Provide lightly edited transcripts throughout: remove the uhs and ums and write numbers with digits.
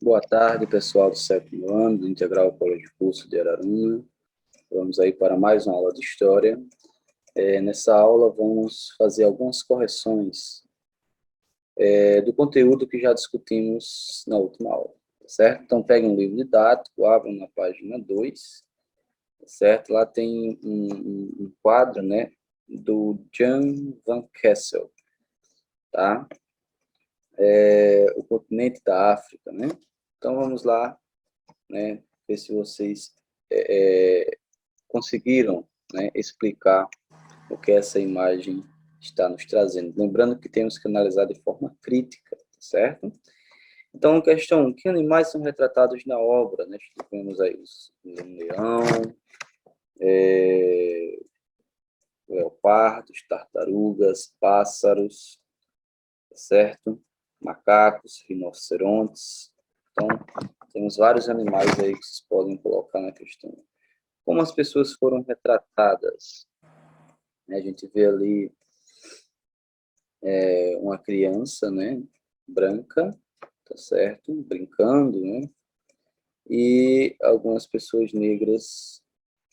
Boa tarde, pessoal do sétimo ano do Integral Colégio de Curso de Araruna. Vamos aí para mais uma aula de História. Nessa aula vamos fazer algumas correções do conteúdo que já discutimos na última aula, tá certo? Então, peguem um livro didático, abram na página 2, tá certo? Lá tem um quadro, né, do Jan van Kessel, tá? O continente da África, né? Então, vamos lá, né, ver se vocês conseguiram, né, explicar o que essa imagem está nos trazendo. Lembrando que temos que analisar de forma crítica, certo? Então, questão 1. Que animais são retratados na obra? Né? Temos aí um leão, leopardos, tartarugas, pássaros, certo? Macacos, rinocerontes. Então, temos vários animais aí que vocês podem colocar na questão. Como as pessoas foram retratadas? A gente vê ali uma criança, né, branca, tá certo? Brincando, né? E algumas pessoas negras,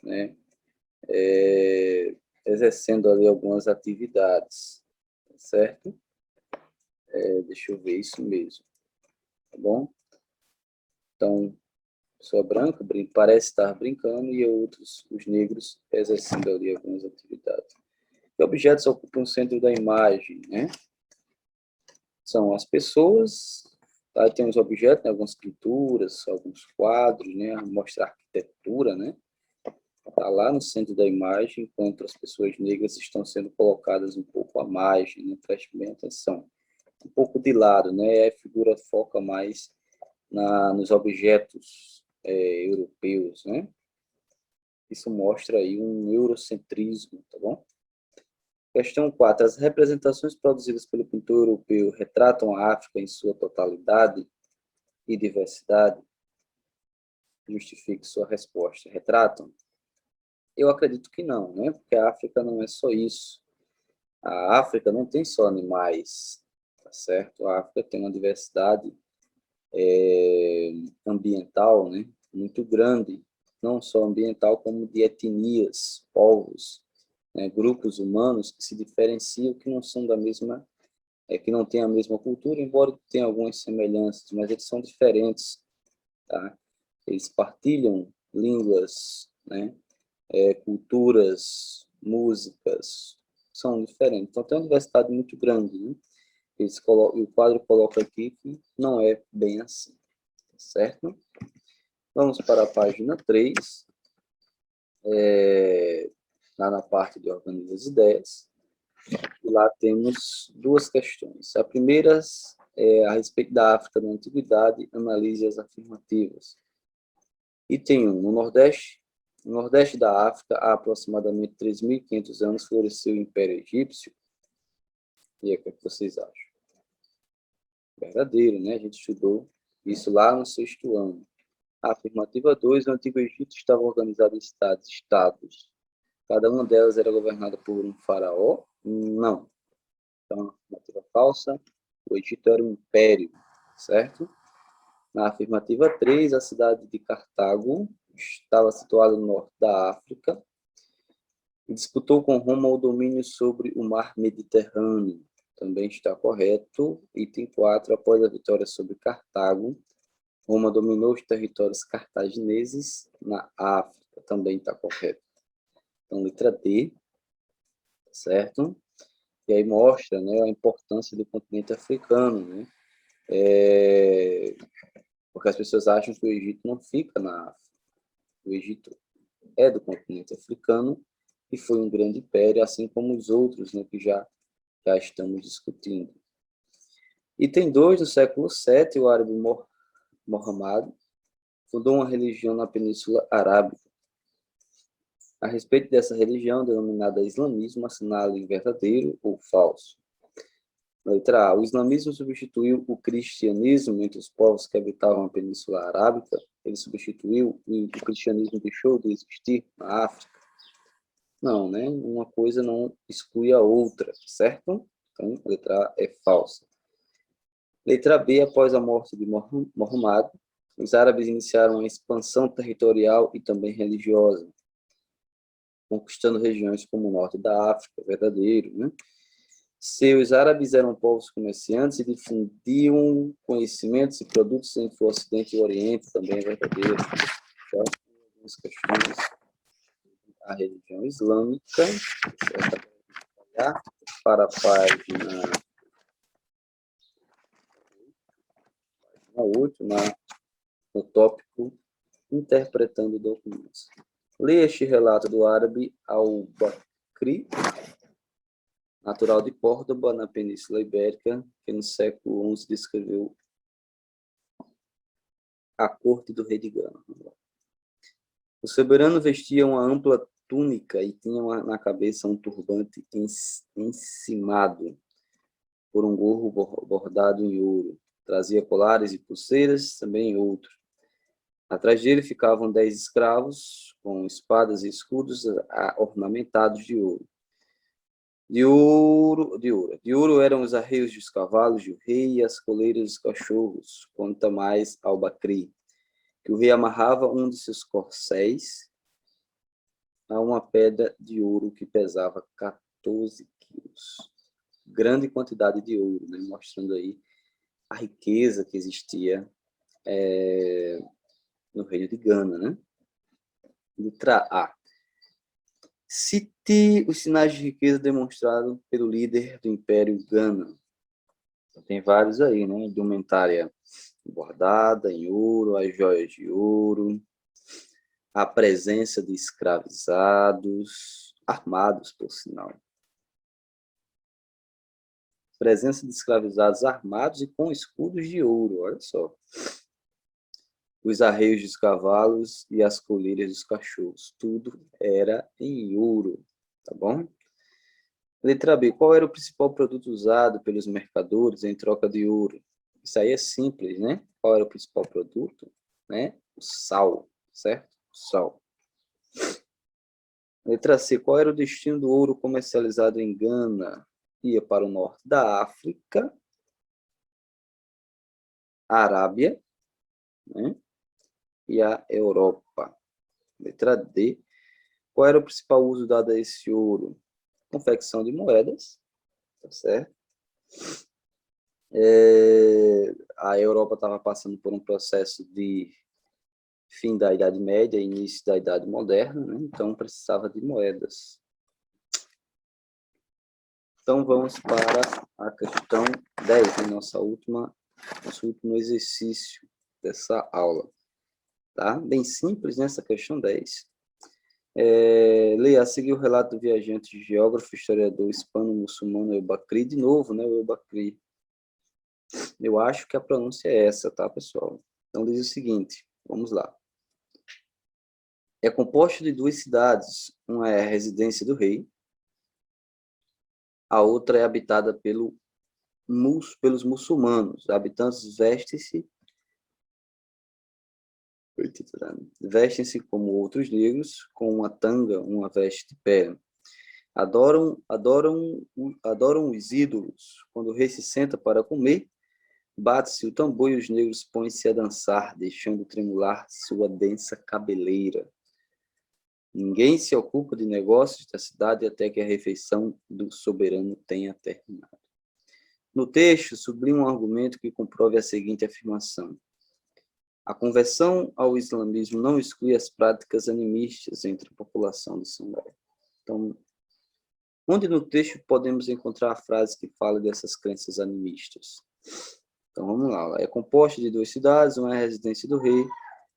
né, exercendo ali algumas atividades, tá certo? Deixa eu ver isso mesmo, tá bom? Então, pessoa branca parece estar brincando e outros, os negros, exercendo ali algumas atividades. Que objetos ocupam o centro da imagem, né? São as pessoas, tá? Tem os objetos, né? Algumas pinturas, alguns quadros, né? Mostra a arquitetura, né? Está lá no centro da imagem, enquanto as pessoas negras estão sendo colocadas um pouco à margem, né? Preste bem atenção. Um pouco de lado, né? A figura foca mais nos objetos europeus, né? Isso mostra aí um eurocentrismo, tá bom? Questão 4. As representações produzidas pelo pintor europeu retratam a África em sua totalidade e diversidade? Justifique sua resposta. Retratam? Eu acredito que não, né? Porque a África não é só isso. A África não tem só animais, tá certo? A África tem uma diversidade ambiental, né? Muito grande, não só ambiental, como de etnias, povos, né? Grupos humanos que se diferenciam, que não são da mesma, que não têm a mesma cultura, embora tenham algumas semelhanças, mas eles são diferentes, tá? Eles partilham línguas, né? Culturas, músicas, são diferentes. Então, tem uma diversidade muito grande, né? O quadro coloca aqui que não é bem assim, certo? Vamos para a página 3, lá na parte de organiza as ideias. E lá temos duas questões. A primeira é a respeito da África na Antiguidade, analise as afirmativas. Item 1. No Nordeste da África, há aproximadamente 3.500 anos, floresceu o Império Egípcio. E aí, o que é que vocês acham? Verdadeiro, né? A gente estudou isso lá no 6º ano. A afirmativa 2. O Antigo Egito estava organizado em estados. Cada uma delas era governada por um faraó? Não. Então, a afirmativa falsa. O Egito era um império, certo? Na afirmativa 3, a cidade de Cartago estava situada no norte da África e disputou com Roma o domínio sobre o mar Mediterrâneo. Também está correto. Item 4, após a vitória sobre Cartago, Roma dominou os territórios cartagineses na África. Também está correto. Então, letra D, certo? E aí mostra, né, a importância do continente africano, né? Porque as pessoas acham que o Egito não fica na África. O Egito é do continente africano e foi um grande império, assim como os outros, né, que já estamos discutindo. Item 2, no século VII, o árabe Muhammad fundou uma religião na Península Arábica. A respeito dessa religião, denominada islamismo, assinale verdadeiro ou falso. Letra A. O islamismo substituiu o cristianismo entre os povos que habitavam a Península Arábica. Ele substituiu e o cristianismo deixou de existir na África. Não, né? Uma coisa não exclui a outra, certo? Então, a letra A é falsa. Letra B. Após a morte de Muhammad, Os árabes iniciaram uma expansão territorial e também religiosa, conquistando regiões como o norte da África, verdadeiro, né? Os árabes eram povos comerciantes e difundiam conhecimentos e produtos entre o Ocidente e o Oriente, também é verdadeiro. Então, algumas questões da religião islâmica, para a página última, no tópico Interpretando Documentos. Leia este relato do árabe al-Bakri, natural de Córdoba, na Península Ibérica, que no século XI descreveu a corte do rei de Gana. O soberano vestia uma ampla túnica e tinha na cabeça um turbante encimado por um gorro bordado em ouro. Trazia colares e pulseiras, também em ouro. Atrás dele ficavam 10 escravos, com espadas e escudos ornamentados de ouro. De ouro eram os arreios dos cavalos do rei e as coleiras dos cachorros, quanto mais ao Bakri, que o rei amarrava um de seus corcéis a uma pedra de ouro que pesava 14 quilos. Grande quantidade de ouro, né? Mostrando aí a riqueza que existia no reino de Gana, né? Letra A. Cite os sinais de riqueza demonstrados pelo líder do Império Gana. Tem vários aí, né? Indumentária bordada em ouro, as joias de ouro, a presença de escravizados, armados, por sinal. Presença de escravizados armados e com escudos de ouro, olha só. Os arreios dos cavalos e as coleiras dos cachorros, tudo era em ouro, tá bom? Letra B, qual era o principal produto usado pelos mercadores em troca de ouro? Isso aí é simples, né? Qual era o principal produto? Né? O sal, certo? O sal. Letra C, qual era o destino do ouro comercializado em Gana? Ia para o norte da África, a Arábia, né? E a Europa. Letra D, qual era o principal uso dado a esse ouro? Confecção de moedas, tá certo? A Europa estava passando por um processo de fim da Idade Média, início da Idade Moderna, né? Então precisava de moedas. Então vamos para a questão 10, né? Nosso último exercício dessa aula. Tá? Bem simples nessa questão 10. Leia a seguir o relato do viajante, geógrafo, historiador hispano-muçulmano El-Bakri, de novo, né? O El-Bakri. Eu acho que a pronúncia é essa, tá, pessoal? Então diz o seguinte, vamos lá. É composto de duas cidades, uma é a residência do rei, a outra é habitada pelos muçulmanos. Habitantes vestem-se como outros negros, com uma tanga, uma veste de pele. Adoram os ídolos. Quando o rei se senta para comer, bate-se o tambor e os negros põem-se a dançar, deixando tremular sua densa cabeleira. Ninguém se ocupa de negócios da cidade até que a refeição do soberano tenha terminado. No texto, sublima um argumento que comprove a seguinte afirmação. A conversão ao islamismo não exclui as práticas animistas entre a população de Songai. Então, onde no texto podemos encontrar a frase que fala dessas crenças animistas? Então, vamos lá. É composta de duas cidades, uma é a residência do rei,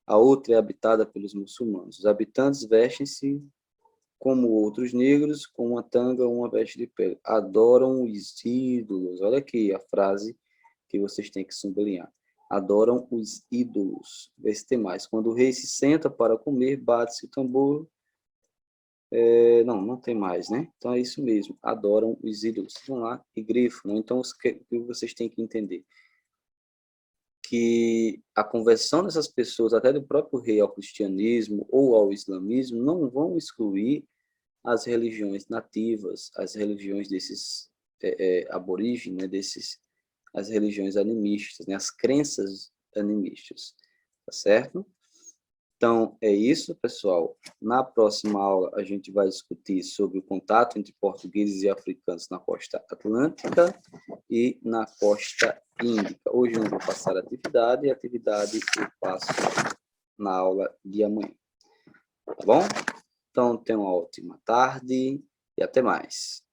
a outra é habitada pelos muçulmanos. Os habitantes vestem-se como outros negros, com uma tanga ou uma veste de pele. Adoram os ídolos. Olha aqui a frase que vocês têm que sublinhar. Adoram os ídolos. Vê se tem mais. Quando o rei se senta para comer, bate-se o tambor. Não tem mais, né? Então é isso mesmo. Adoram os ídolos. Vão lá e grifam. Então, o que vocês têm que entender? Que a conversão dessas pessoas, até do próprio rei ao cristianismo ou ao islamismo, não vão excluir as religiões nativas, as religiões desses aborígenes, né, as religiões animistas, né, as crenças animistas. tá certo? Então, é isso, pessoal. Na próxima aula, a gente vai discutir sobre o contato entre portugueses e africanos na costa atlântica e na costa índica. Hoje eu não vou passar a atividade eu passo na aula de amanhã. Tá bom? Então, tenha uma ótima tarde e até mais.